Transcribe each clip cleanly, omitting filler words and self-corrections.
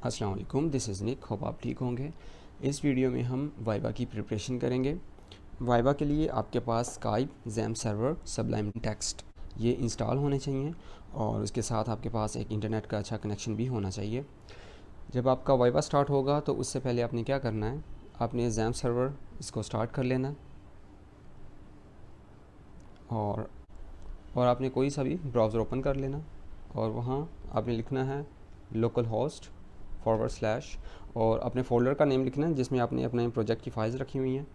अस्सलाम वालेकुम, this is Nick. Hope आप ठीक होंगे। इस वीडियो में हम वाइवा की प्रिपरेशन करेंगे। वाइवा के लिए आपके पास स्काइप, ज़ैम सर्वर, सबलाइम टेक्स्ट ये इंस्टॉल होने चाहिए और उसके साथ आपके पास एक इंटरनेट का अच्छा कनेक्शन भी होना चाहिए। जब आपका वाइवा स्टार्ट होगा तो उससे पहले आपने क्या करना है, आपने ज़ैम सर्वर इसको स्टार्ट कर लेना है और आपने कोई सा भी ब्राउज़र ओपन कर लेना और वहाँ आपने लिखना है लोकल होस्ट / और अपने फ़ोल्डर का नेम लिखना है जिसमें आपने अपने प्रोजेक्ट की फाइल्स रखी हुई हैं।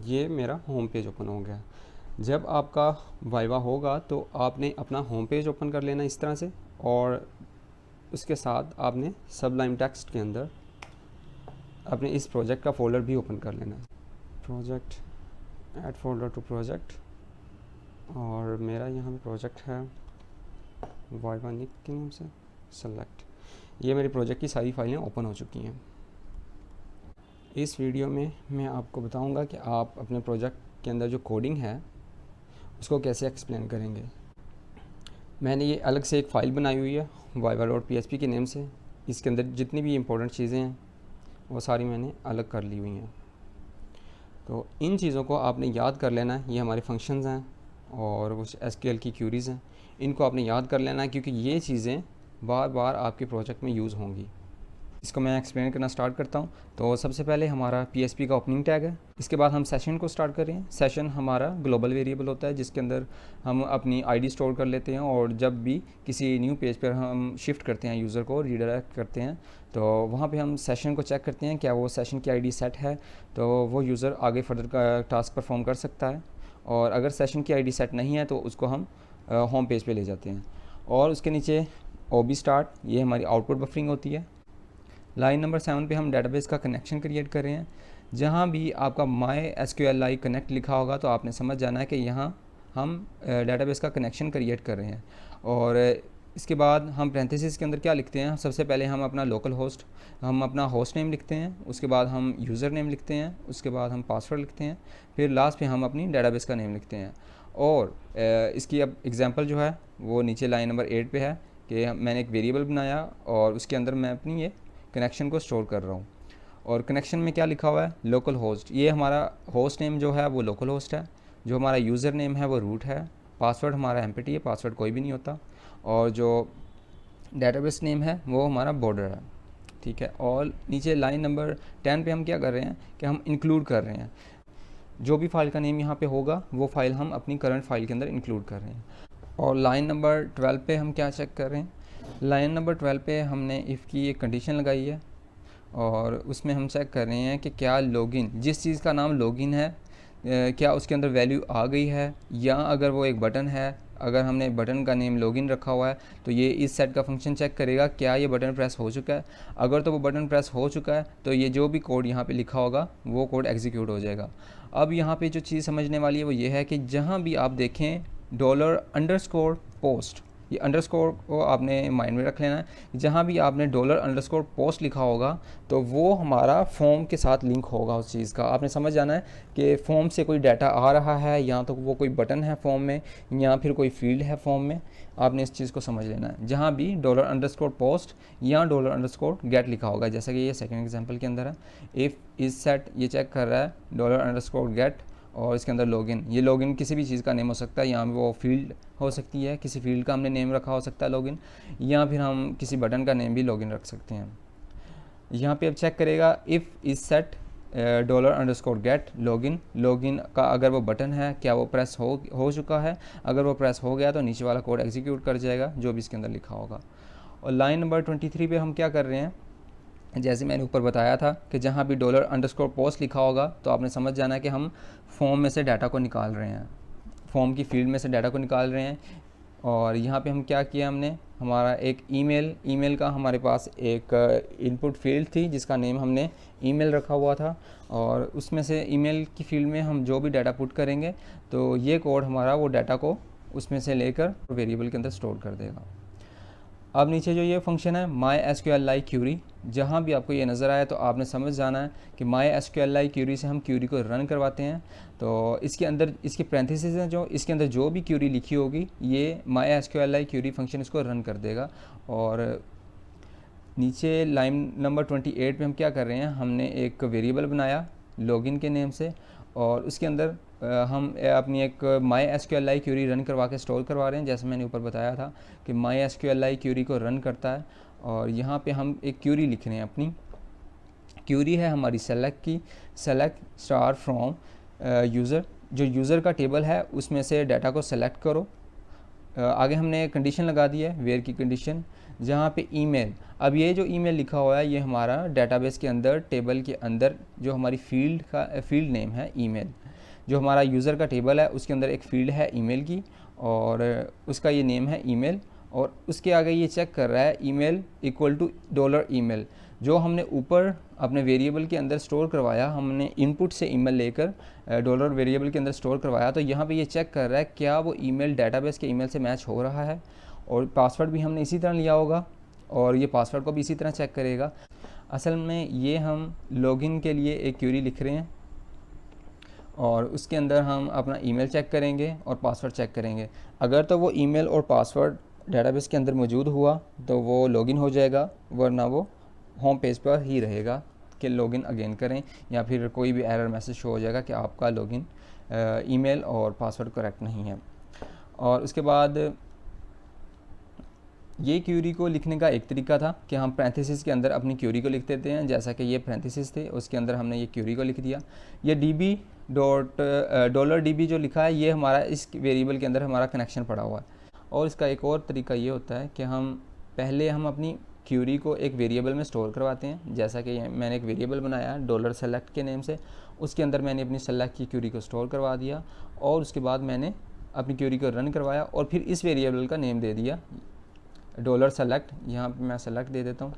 ये मेरा होम पेज ओपन हो गया। जब आपका वाइवा होगा तो आपने अपना होम पेज ओपन कर लेना इस तरह से और उसके साथ आपने सबलाइम टेक्स्ट के अंदर अपने इस प्रोजेक्ट का फ़ोल्डर भी ओपन कर लेना है। Project, add folder to project, और मेरा यहाँ पे प्रोजेक्ट है वाइवा निक के नाम से सेलेक्ट। ये मेरे प्रोजेक्ट की सारी फाइलें ओपन हो चुकी हैं। इस वीडियो में मैं आपको बताऊंगा कि आप अपने प्रोजेक्ट के अंदर जो कोडिंग है उसको कैसे एक्सप्लेन करेंगे। मैंने ये अलग से एक फ़ाइल बनाई हुई है viva.php के नेम से। इसके अंदर जितनी भी इम्पोर्टेंट चीज़ें हैं वो सारी मैंने अलग कर ली हुई हैं। तो इन चीज़ों को आपने याद कर लेना है। ये हमारे फंक्शंस हैं और वो SQL की क्यूरीज़ हैं, इनको आपने याद कर लेना है क्योंकि ये चीज़ें बार बार आपके प्रोजेक्ट में यूज़ होंगी। इसको मैं एक्सप्लेन करना स्टार्ट करता हूँ। तो सबसे पहले हमारा PHP का ओपनिंग टैग है। इसके बाद हम सेशन को स्टार्ट कर रहे हैं। सेशन हमारा ग्लोबल वेरिएबल होता है जिसके अंदर हम अपनी आईडी स्टोर कर लेते हैं और जब भी किसी न्यू पेज पर हम शिफ्ट करते हैं, यूज़र को रीडायरेक्ट करते हैं, तो वहाँ पे हम सेशन को चेक करते हैं क्या वो सेशन की आईडी सेट है, तो वो यूज़र आगे फर्दर का टास्क परफॉर्म कर सकता है। और अगर सेशन की आईडी सेट नहीं है तो उसको हम होम पेज पे ले जाते हैं। और उसके नीचे OB स्टार्ट, ये हमारी आउटपुट बफरिंग होती है। लाइन नंबर 7 पे हम डेटाबेस का कनेक्शन क्रिएट कर रहे हैं। जहाँ भी आपका MySQLi कनेक्ट लिखा होगा तो आपने समझ जाना है कि यहाँ हम डेटाबेस का कनेक्शन क्रिएट कर रहे हैं। और इसके बाद हम पैरेंथेसिस के अंदर क्या लिखते हैं, सबसे पहले हम अपना लोकल होस्ट, हम अपना होस्ट नेम लिखते हैं, उसके बाद हम यूज़र नेम लिखते हैं, उसके बाद हम पासवर्ड लिखते हैं, फिर लास्ट पे हम अपनी डेटाबेस का नेम लिखते हैं। और इसकी अब एग्जांपल जो है वो नीचे लाइन नंबर 8 पे है कि मैंने एक वेरिएबल बनाया और उसके अंदर मैं अपनी ये कनेक्शन को स्टोर कर रहा हूँ। और कनेक्शन में क्या लिखा हुआ है, लोकल होस्ट। ये हमारा होस्ट नेम जो है वो लोकल होस्ट है, जो हमारा यूज़र नेम है वो रूट है, पासवर्ड हमारा एम्प्टी है, पासवर्ड कोई भी नहीं होता, और जो डेटाबेस नेम है वो हमारा बॉर्डर है। ठीक है। और नीचे लाइन नंबर 10 पे हम क्या कर रहे हैं कि हम इंक्लूड कर रहे हैं जो भी फाइल का नेम यहाँ पे होगा वो फाइल हम अपनी करंट फाइल के अंदर इंक्लूड कर रहे हैं। और लाइन नंबर 12 पे हम क्या चेक कर रहे हैं, लाइन नंबर 12 पे हमने इफ़ की एक कंडीशन लगाई है और उसमें हम चेक कर रहे हैं कि क्या लॉगिन, जिस चीज़ का नाम लॉगिन है, क्या उसके अंदर वैल्यू आ गई है, या अगर वो एक बटन है, अगर हमने बटन का नेम लॉगिन रखा हुआ है तो ये इस सेट का फंक्शन चेक करेगा क्या ये बटन प्रेस हो चुका है। अगर तो वो बटन प्रेस हो चुका है तो ये जो भी कोड यहाँ पे लिखा होगा वो कोड एग्जीक्यूट हो जाएगा। अब यहाँ पे जो चीज़ समझने वाली है वो ये है कि जहाँ भी आप देखें $_post, ये अंडरस्कोर को आपने माइंड में रख लेना है। जहाँ भी आपने $_post लिखा होगा तो वो हमारा फॉर्म के साथ लिंक होगा उस चीज़ का। आपने समझ जाना है कि फॉर्म से कोई डाटा आ रहा है, या तो वो कोई बटन है फॉर्म में या फिर कोई फील्ड है फॉर्म में। आपने इस चीज़ को समझ लेना है। जहाँ भी $_post या $_get लिखा होगा, जैसा कि ये सेकेंड एग्जाम्पल के अंदर है। इफ़ इस सेट ये चेक कर रहा है $_get और इसके अंदर लॉगिन, ये लॉगिन किसी भी चीज़ का नेम हो सकता है, यहाँ वो फील्ड हो सकती है, किसी फील्ड का हमने नेम रखा हो सकता है लॉगिन, या फिर हम किसी बटन का नेम भी लॉगिन रख सकते हैं। यहाँ पे अब चेक करेगा इफ़ इस सेट $_get लॉगिन, लॉगिन का अगर वो बटन है क्या वो प्रेस हो चुका है। अगर वो प्रेस हो गया तो नीचे वाला कोड एग्जीक्यूट कर जाएगा जो भी इसके अंदर लिखा होगा। और लाइन नंबर 23 पे हम क्या कर रहे हैं, जैसे मैंने ऊपर बताया था कि जहाँ भी $_post लिखा होगा तो आपने समझ जाना है कि हम फॉर्म में से डाटा को निकाल रहे हैं, फॉर्म की फील्ड में से डाटा को निकाल रहे हैं। और यहाँ पे हम क्या किया, हमने हमारा एक ईमेल का हमारे पास एक इनपुट फील्ड थी जिसका नेम हमने ईमेल रखा हुआ था, और उसमें से ईमेल की फील्ड में हम जो भी डाटा पुट करेंगे तो ये कोड हमारा वो डाटा को उसमें से लेकर वेरिएबल के अंदर स्टोर कर देगा। अब नीचे जो ये फंक्शन है MySQLi क्यूरी, जहाँ भी आपको ये नज़र आया तो आपने समझ जाना है कि MySQLi क्यूरी से हम क्यूरी को रन करवाते हैं। तो इसके अंदर इसके पैरेंथेसिस हैं, जो इसके अंदर जो भी क्यूरी लिखी होगी ये MySQLi क्यूरी फंक्शन इसको रन कर देगा। और नीचे लाइन नंबर 28 पे हम क्या कर रहे हैं, हमने एक वेरिएबल बनाया लॉगिन के नेम से, और उसके अंदर हम अपनी एक MySQLi क्यूरी रन करवा के स्टोर करवा रहे हैं। जैसे मैंने ऊपर बताया था कि MySQLi क्यूरी को रन करता है, और यहाँ पे हम एक क्यूरी लिख रहे हैं। अपनी क्यूरी है हमारी सेलेक्ट की, सेलेक्ट स्टार फ्रॉम यूज़र, जो यूज़र का टेबल है उसमें से डाटा को सेलेक्ट करो। आगे हमने कंडीशन लगा दी है वेयर की कंडीशन, जहाँ पे ईमेल, अब ये जो ईमेल लिखा हुआ है ये हमारा डेटाबेस के अंदर टेबल के अंदर जो हमारी फील्ड नेम है ईमेल, जो हमारा यूज़र का टेबल है उसके अंदर एक फ़ील्ड है ईमेल की, और उसका ये नेम है ईमेल, और उसके आगे ये चेक कर रहा है ईमेल इक्वल टू $email, जो हमने ऊपर अपने वेरिएबल के अंदर स्टोर करवाया, हमने इनपुट से ईमेल लेकर डॉलर वेरिएबल के अंदर स्टोर करवाया। तो यहाँ पे ये चेक कर रहा है क्या वो ईमेल डेटाबेस के ईमेल से मैच हो रहा है, और पासवर्ड भी हमने इसी तरह लिया होगा, और ये पासवर्ड को भी इसी तरह चेक करेगा। असल में ये हम लॉगिन के लिए एक क्यूरी लिख रहे हैं, और उसके अंदर हम अपना ईमेल चेक करेंगे और पासवर्ड चेक करेंगे। अगर तो वो ईमेल और पासवर्ड डेटाबेस के अंदर मौजूद हुआ तो वो लॉगिन हो जाएगा, वरना वो होम पेज पर ही रहेगा कि लॉगिन अगेन करें, या फिर कोई भी एरर मैसेज शो हो जाएगा कि आपका लॉगिन ईमेल और पासवर्ड करेक्ट नहीं है। और उसके बाद ये क्यूरी को लिखने का एक तरीका था कि हम पैरेंथेसिस के अंदर अपनी क्यूरी को लिख देते हैं, जैसा कि ये पैरेंथेसिस थे उसके अंदर हमने ये क्यूरी को लिख दिया। ये $DB जो लिखा है ये हमारा इस वेरिएबल के अंदर हमारा कनेक्शन पड़ा हुआ है। और इसका एक और तरीका ये होता है कि पहले हम अपनी क्यूरी को एक वेरिएबल में स्टोर करवाते हैं, जैसा कि मैंने एक वेरिएबल बनाया $select के नेम से, उसके अंदर मैंने अपनी सेलेक्ट की क्यूरी को स्टोर करवा दिया, और उसके बाद मैंने अपनी क्यूरी को रन करवाया और फिर इस वेरिएबल का नेम दे दिया $select। यहाँ पे मैं सेलेक्ट दे देता हूँ।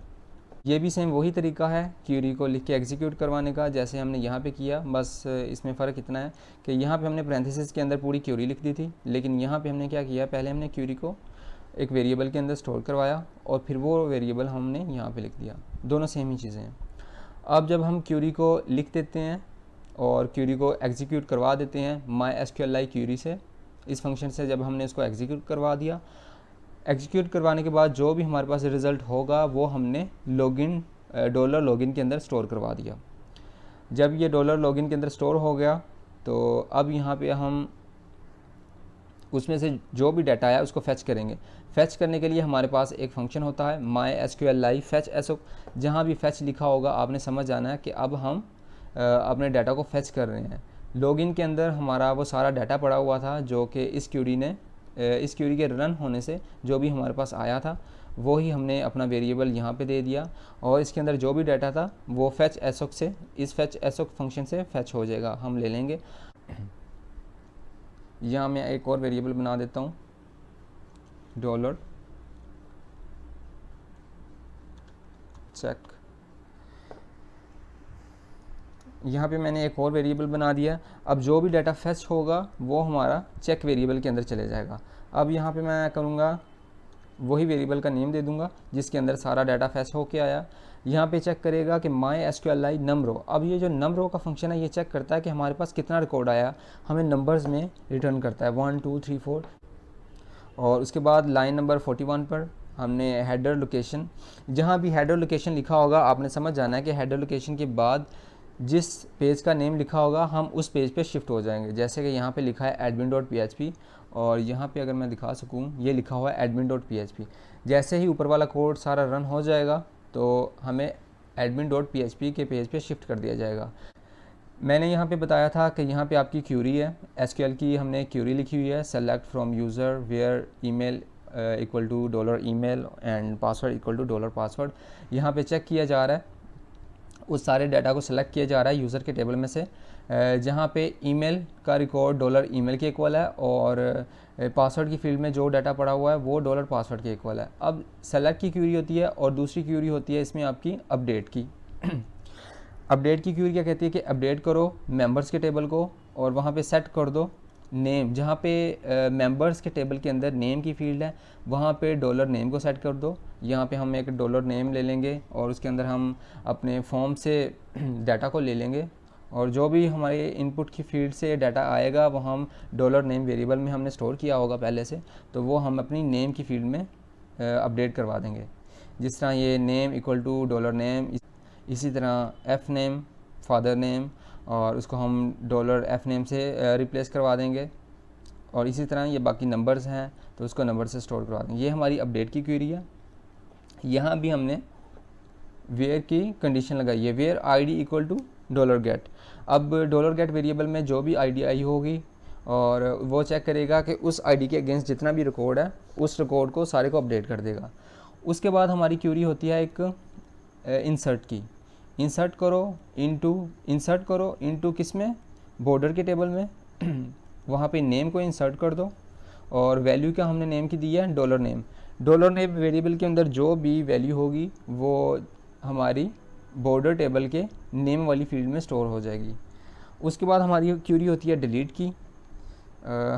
ये भी सेम वही तरीका है क्यूरी को लिख के एग्जीक्यूट करवाने का जैसे हमने यहाँ पे किया, बस इसमें फ़र्क इतना है कि यहाँ पे हमने पैरेंथेसिस के अंदर पूरी क्यूरी लिख दी थी, लेकिन यहाँ पे हमने क्या किया, पहले हमने क्यूरी को एक वेरिएबल के अंदर स्टोर करवाया और फिर वो वेरिएबल हमने यहाँ पे लिख दिया। दोनों सेम ही चीज़ें हैं। अब जब हम क्यूरी को लिख देते हैं और क्यूरी को एग्जीक्यूट करवा देते हैं MySQLi क्यूरी से, इस फंक्शन से जब हमने इसको एग्जीक्यूट करवा दिया, एग्जीक्यूट करवाने के बाद जो भी हमारे पास रिज़ल्ट होगा वो हमने $login के अंदर स्टोर करवा दिया। जब ये $login के अंदर स्टोर हो गया तो अब यहाँ पे हम उसमें से जो भी डाटा आया उसको फेच करेंगे। फेच करने के लिए हमारे पास एक फंक्शन होता है MySQLi fetch assoc, जहाँ भी फेच लिखा होगा आपने समझ जाना है कि अब हम अपने डाटा को फेच कर रहे हैं। लॉगिन के अंदर हमारा वो सारा डाटा पड़ा हुआ था जो कि इस क्यूरी के रन होने से जो भी हमारे पास आया था वो ही हमने अपना वेरिएबल यहाँ पे दे दिया, और इसके अंदर जो भी डाटा था वो फेच assoc से, इस फेच assoc फंक्शन से फेच हो जाएगा, हम ले लेंगे। यहाँ मैं एक और वेरिएबल बना देता हूँ $check। यहाँ पे मैंने एक और वेरिएबल बना दिया। अब जो भी डाटा फेच होगा वो हमारा चेक वेरिएबल के अंदर चले जाएगा। अब यहाँ पे मैं करूँगा वही वेरिएबल का नेम दे दूँगा जिसके अंदर सारा डाटा फेच होके आया। यहाँ पे चेक करेगा कि MySQLi numRow। अब ये जो numRow का फंक्शन है ये चेक करता है कि हमारे पास कितना रिकॉर्ड आया, हमें नंबर्स में रिटर्न करता है 1 2 3 4। और उसके बाद लाइन नंबर 41 पर हमने हेडर लोकेशन, जहाँ भी हेडर लोकेशन लिखा होगा आपने समझ जाना है कि हेडर लोकेशन के बाद जिस पेज का नेम लिखा होगा हम उस पेज पे शिफ्ट हो जाएंगे। जैसे कि यहाँ पे लिखा है admin.php, और यहाँ पे अगर मैं दिखा सकूँ ये लिखा हुआ है admin.php। जैसे ही ऊपर वाला कोड सारा रन हो जाएगा तो हमें admin.php के पेज पे शिफ्ट कर दिया जाएगा। मैंने यहाँ पे बताया था कि यहाँ पे आपकी क्यूरी है SQL की, हमने क्यूरी लिखी हुई है select from user where email equal to $email and password equal to $password। यहाँ पे चेक किया जा रहा है, उस सारे डाटा को सेलेक्ट किया जा रहा है यूज़र के टेबल में से, जहाँ पे ईमेल का रिकॉर्ड $email के इक्वल है और पासवर्ड की फील्ड में जो डाटा पड़ा हुआ है वो $password के इक्वल है। अब सेलेक्ट की क्यूरी होती है और दूसरी क्यूरी होती है इसमें आपकी अपडेट की। अपडेट की क्यूरी क्या कहती है कि अपडेट करो मेंबर्स के टेबल को और वहाँ पे सेट कर दो नेम, जहाँ पे मेंबर्स के टेबल के अंदर नेम की फील्ड है, वहाँ पे डॉलर नेम को सेट कर दो। यहाँ पे हम एक डॉलर नेम ले लेंगे और उसके अंदर हम अपने फॉर्म से डाटा को ले लेंगे और जो भी हमारे इनपुट की फील्ड से डाटा आएगा वो हम डॉलर नेम वेरिएबल में हमने स्टोर किया होगा पहले से, तो वो हम अपनी नेम की फील्ड में अपडेट करवा देंगे। जिस तरह ये name equal to dollar name, इसी तरह एफ़ नेम फादर नेम, और उसको हम डॉलर एफ़ नेम से रिप्लेस करवा देंगे। और इसी तरह ये बाकी नंबर्स हैं तो उसको नंबर से स्टोर करवा देंगे। ये हमारी अपडेट की क्वेरी है। यहाँ भी हमने वेयर की कंडीशन लगाई है, where ID equal to dollar get. अब डॉलर गेट वेरिएबल में जो भी आईडी आई होगी और वो चेक करेगा कि उस आईडी के अगेंस्ट जितना भी रिकॉर्ड है उस रिकॉर्ड को सारे को अपडेट कर देगा। उसके बाद हमारी क्वेरी होती है एक इंसर्ट की। इंसर्ट करो इनटू किस में, बॉर्डर के टेबल में वहाँ पे नेम को इंसर्ट कर दो और वैल्यू क्या हमने नेम की दी है, dollar name. Dollar name variable के अंदर जो भी वैल्यू होगी वो हमारी बॉर्डर टेबल के नेम वाली फील्ड में स्टोर हो जाएगी। उसके बाद हमारी क्वेरी होती है डिलीट की।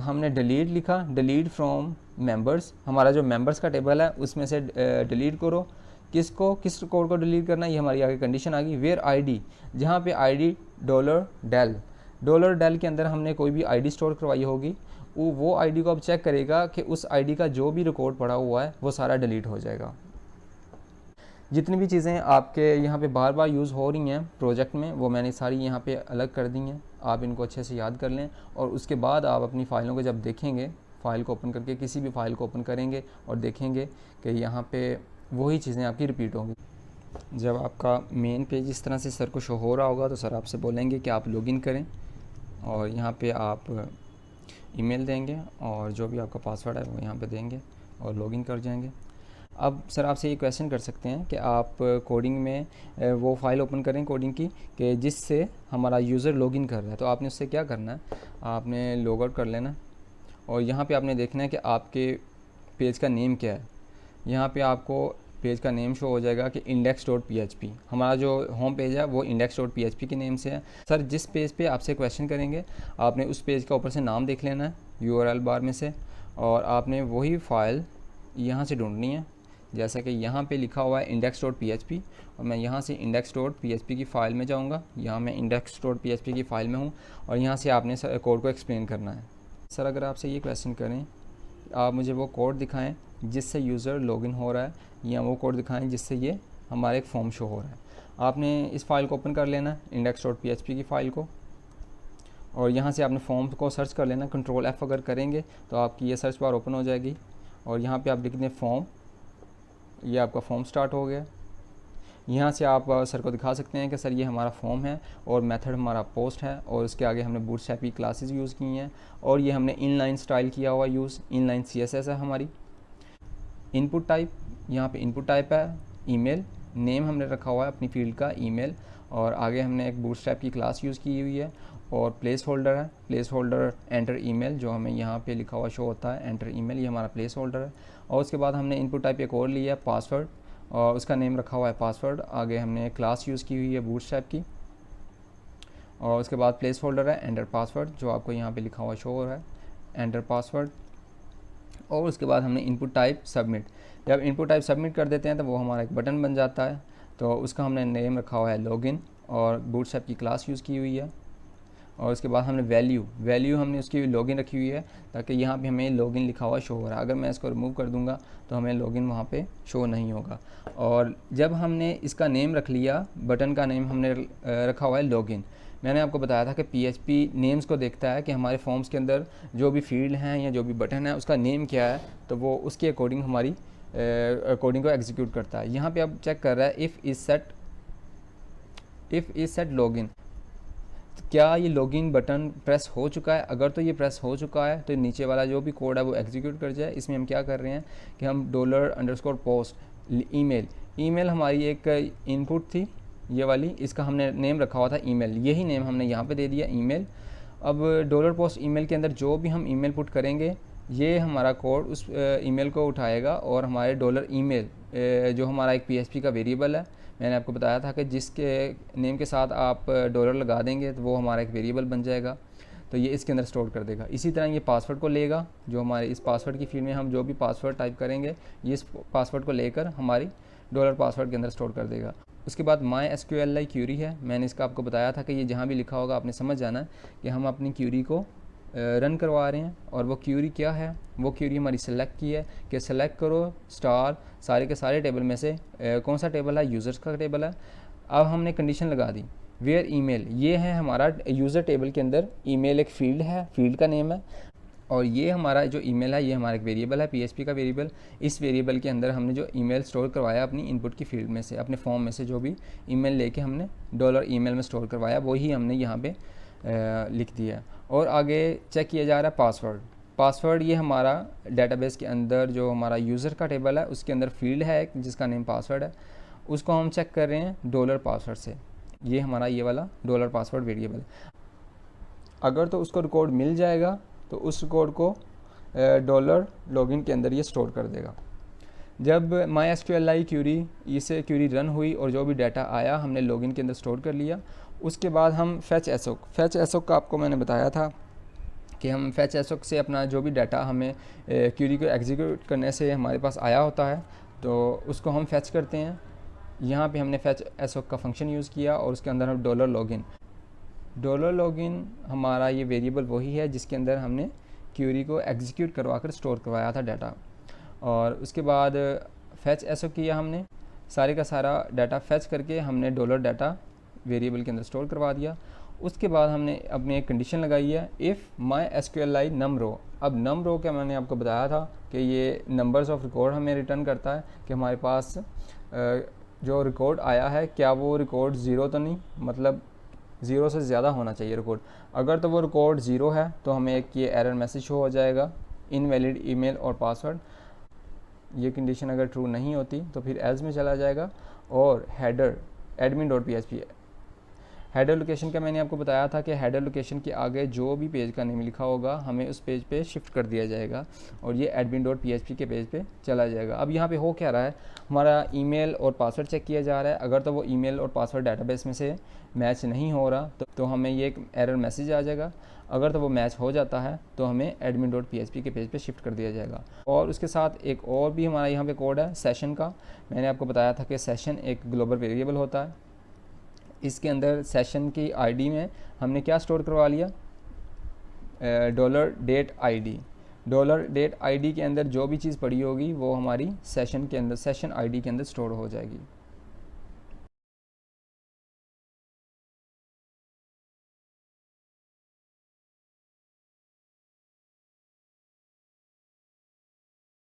हमने डिलीट लिखा, डिलीट फ्रॉम मेंबर्स, हमारा जो मेंबर्स का टेबल है उसमें से डिलीट करो। किसको, किस रिकॉर्ड को डिलीट करना है, ये हमारी आगे कंडीशन आ गई। वेयर आईडी, जहाँ पे आईडी डॉलर डेल के अंदर हमने कोई भी आईडी स्टोर करवाई होगी, वो आईडी को अब चेक करेगा कि उस आईडी का जो भी रिकॉर्ड पड़ा हुआ है वो सारा डिलीट हो जाएगा। जितनी भी चीज़ें आपके यहाँ पे बार बार यूज़ हो रही हैं प्रोजेक्ट में वो मैंने सारी यहाँ पे अलग कर दी हैं। आप इनको अच्छे से याद कर लें और उसके बाद आप अपनी फ़ाइलों को जब देखेंगे, फ़ाइल को ओपन करके किसी भी फाइल को ओपन करेंगे और देखेंगे कि यहाँ पे वही चीज़ें आपकी रिपीट होंगी। जब आपका मेन पेज इस तरह से सर को शो हो रहा होगा तो सर आपसे बोलेंगे कि आप लॉगिन करें और यहाँ पे आप ईमेल देंगे और जो भी आपका पासवर्ड है वो यहाँ पे देंगे और लॉगिन कर जाएंगे। अब सर आपसे ये क्वेश्चन कर सकते हैं कि आप कोडिंग में वो फाइल ओपन करें कोडिंग की कि जिससे हमारा यूज़र लॉगिन कर रहा है, तो आपने उससे क्या करना है, आपने लॉग आउट कर लेना और यहाँ पे आपने देखना है कि आपके पेज का नेम क्या है। यहाँ पे आपको पेज का नेम शो हो जाएगा कि index.php, हमारा जो होम पेज है वो index.php के नेम से है। सर जिस पेज पे आपसे क्वेश्चन करेंगे आपने उस पेज का ऊपर से नाम देख लेना है URL बार में से और आपने वही फ़ाइल यहाँ से ढूंढनी है। जैसा कि यहाँ पे लिखा हुआ है index.php और मैं यहाँ से index.php की फ़ाइल में जाऊँगा। यहाँ मैं index.php की फ़ाइल में हूँ और यहाँ से आपने कोड को एक्सप्लेन करना है। सर अगर आपसे ये क्वेश्चन करें आप मुझे वो कोड दिखाएं जिससे यूज़र लॉगिन हो रहा है या वो कोड दिखाएं जिससे ये हमारे एक फॉर्म शो हो रहा है, आपने इस फाइल को ओपन कर लेना है index.php की फ़ाइल को और यहाँ से आपने फॉर्म को सर्च कर लेना। कंट्रोल F अगर करेंगे तो आपकी ये सर्च बार ओपन हो जाएगी और यहाँ पे आप लिख दें फॉर्म, ये आपका फॉर्म स्टार्ट हो गया। यहाँ से आप सर को दिखा सकते हैं कि सर ये हमारा फॉर्म है और मेथड हमारा पोस्ट है और उसके आगे हमने बूटस्ट्रैप की क्लासेस यूज़ की हैं और ये हमने इनलाइन स्टाइल किया हुआ यूज़, इनलाइन CSS है हमारी। इनपुट टाइप, यहाँ पे इनपुट टाइप है ईमेल, नेम हमने रखा हुआ है अपनी फील्ड का ईमेल और आगे हमने एक बूटस्ट्रैप की क्लास यूज़ की हुई है और प्लेस होल्डर है, प्लेस होल्डर एंटर ईमेल जो हमें यहाँ पे लिखा हुआ शो होता है एंटर ईमेल, ये हमारा प्लेस होल्डर है। और उसके बाद हमने इनपुट टाइप एक और लिया है पासवर्ड और उसका नेम रखा हुआ है पासवर्ड। आगे हमने क्लास यूज़ की हुई है बूटस्ट्रैप की और उसके बाद प्लेस होल्डर है एंटर पासवर्ड जो आपको यहाँ पे लिखा हुआ शो हो रहा है एंटर पासवर्ड। और उसके बाद हमने इनपुट टाइप सबमिट, जब इनपुट टाइप सबमिट कर देते हैं तो वो हमारा एक बटन बन जाता है, तो उसका हमने नेम रखा हुआ है लॉगिन और बूटस्ट्रैप की क्लास यूज़ की हुई है। और उसके बाद हमने वैल्यू हमने उसकी लॉगिन रखी हुई है ताकि यहाँ पे हमें लॉगिन लिखा हुआ शो हो रहा है। अगर मैं इसको रिमूव कर दूंगा तो हमें लॉगिन वहाँ पे शो नहीं होगा। और जब हमने इसका नेम रख लिया, बटन का नेम हमने रखा हुआ है लॉगिन, मैंने आपको बताया था कि PHP नेम्स को देखता है कि हमारे फॉर्म्स के अंदर जो भी फील्ड हैं या जो भी बटन है उसका नेम क्या है, तो वो उसके अकॉर्डिंग हमारी कोडिंग को एग्जीक्यूट करता है। यहाँ पे अब चेक कर रहा है इफ़ इज़ सेट लॉगिन, क्या ये लॉगिन बटन प्रेस हो चुका है। अगर तो ये प्रेस हो चुका है तो नीचे वाला जो भी कोड है वो एग्जीक्यूट कर जाए। इसमें हम क्या कर रहे हैं कि हम $_post ईमेल हमारी एक इनपुट थी ये वाली, इसका हमने नेम रखा हुआ था ईमेल, यही नेम हमने यहाँ पे दे दिया ईमेल। अब $post ईमेल के अंदर जो भी हम ईमेल पुट करेंगे ये हमारा कोड उस ईमेल को उठाएगा और हमारे $email जो हमारा एक PHP का वेरिएबल है, मैंने आपको बताया था कि जिसके नेम के साथ आप डॉलर लगा देंगे तो वो हमारा एक वेरिएबल बन जाएगा। तो ये इसके अंदर स्टोर कर देगा। इसी तरह ये पासवर्ड को लेगा, जो हमारे इस पासवर्ड की फील्ड में हम जो भी पासवर्ड टाइप करेंगे ये इस पासवर्ड को लेकर हमारी डॉलर पासवर्ड के अंदर स्टोर कर देगा। उसके बाद MySQLi क्यूरी है, मैंने इसका आपको बताया था कि ये जहाँ भी लिखा होगा आपने समझ जाना है कि हम अपनी क्यूरी को रन करवा रहे हैं। और वो क्यूरी क्या है, वो क्यूरी हमारी सेलेक्ट की है कि सेलेक्ट करो स्टार सारे के सारे टेबल में से कौन सा टेबल है, यूज़र्स का टेबल है। अब हमने कंडीशन लगा दी वेयर ईमेल, ये है हमारा यूज़र टेबल के अंदर ईमेल एक फील्ड है, फील्ड का नेम है, और ये हमारा जो ईमेल है ये हमारा एक वेरिएबल है, PHP का वेरिएबल। इस वेरिएबल के अंदर हमने जो ईमेल स्टोर करवाया अपनी इनपुट की फील्ड में से, अपने फॉर्म में से जो भी ईमेल लेके हमने डॉलर ईमेल में स्टोर करवाया वही हमने यहाँ पे लिख दिया। और आगे चेक किया जा रहा है पासवर्ड। पासवर्ड ये हमारा डेटाबेस के अंदर जो हमारा यूज़र का टेबल है उसके अंदर फील्ड है एक जिसका नेम पासवर्ड है, उसको हम चेक कर रहे हैं डॉलर पासवर्ड से। ये हमारा ये वाला डॉलर पासवर्ड वेरिएबल, अगर तो उसको रिकॉर्ड मिल जाएगा तो उस रिकॉर्ड को डॉलर लॉगिन के अंदर ये स्टोर कर देगा। जब MySQLi क्यूरी इसे क्यूरी रन हुई और जो भी डाटा आया हमने लॉगिन के अंदर स्टोर कर लिया। उसके बाद हम fetch assoc का आपको मैंने बताया था कि हम fetch assoc से अपना जो भी डाटा हमें क्यूरी को एग्जीक्यूट करने से हमारे पास आया होता है तो उसको हम फैच करते हैं। यहाँ पे हमने fetch assoc का फंक्शन यूज़ किया और उसके अंदर हम डॉलर लॉगिन हमारा ये वेरिएबल वही है जिसके अंदर हमने क्यूरी को एग्जीक्यूट करवा कर स्टोर करवाया था डाटा। और उसके बाद fetch assoc किया हमने, सारे का सारा डाटा फैच करके हमने डॉलर डाटा वेरिएबल के अंदर स्टोर करवा दिया। उसके बाद हमने अपनी एक कंडीशन लगाई है इफ़ MySQLi num_row। अब num_row का मैंने आपको बताया था कि ये नंबर्स ऑफ रिकॉर्ड हमें रिटर्न करता है कि हमारे पास जो रिकॉर्ड आया है क्या वो रिकॉर्ड ज़ीरो तो नहीं, मतलब ज़ीरो से ज़्यादा होना चाहिए रिकॉर्ड। अगर तो वो रिकॉर्ड ज़ीरो है तो हमें एक ये एरर मैसेज शो हो जाएगा इनवैलिड ईमेल और पासवर्ड। ये कंडीशन अगर ट्रू नहीं होती तो फिर एल्स में चला जाएगा। और हेडर admin.php हेडर लोकेशन का मैंने आपको बताया था कि हेडर लोकेशन के आगे जो भी पेज का नेम लिखा होगा हमें उस पेज पे शिफ्ट कर दिया जाएगा और ये admin.php के पेज पे चला जाएगा। अब यहाँ पे हो क्या रहा है, हमारा ईमेल और पासवर्ड चेक किया जा रहा है। अगर तो वो ईमेल और पासवर्ड डाटाबेस में से मैच नहीं हो रहा तो हमें ये एक एरर मैसेज आ जाएगा। अगर तो वो मैच हो जाता है तो हमें admin.php के पेज पे शिफ्ट कर दिया जाएगा। और उसके साथ एक और भी हमारा यहाँ पे कोड है सेशन का। मैंने आपको बताया था कि सेशन एक ग्लोबल वेरिएबल होता है। इसके अंदर सेशन की आईडी में हमने क्या स्टोर करवा लिया, $date ID के अंदर जो भी चीज़ पड़ी होगी वो हमारी सेशन के अंदर सेशन आईडी के अंदर स्टोर हो जाएगी।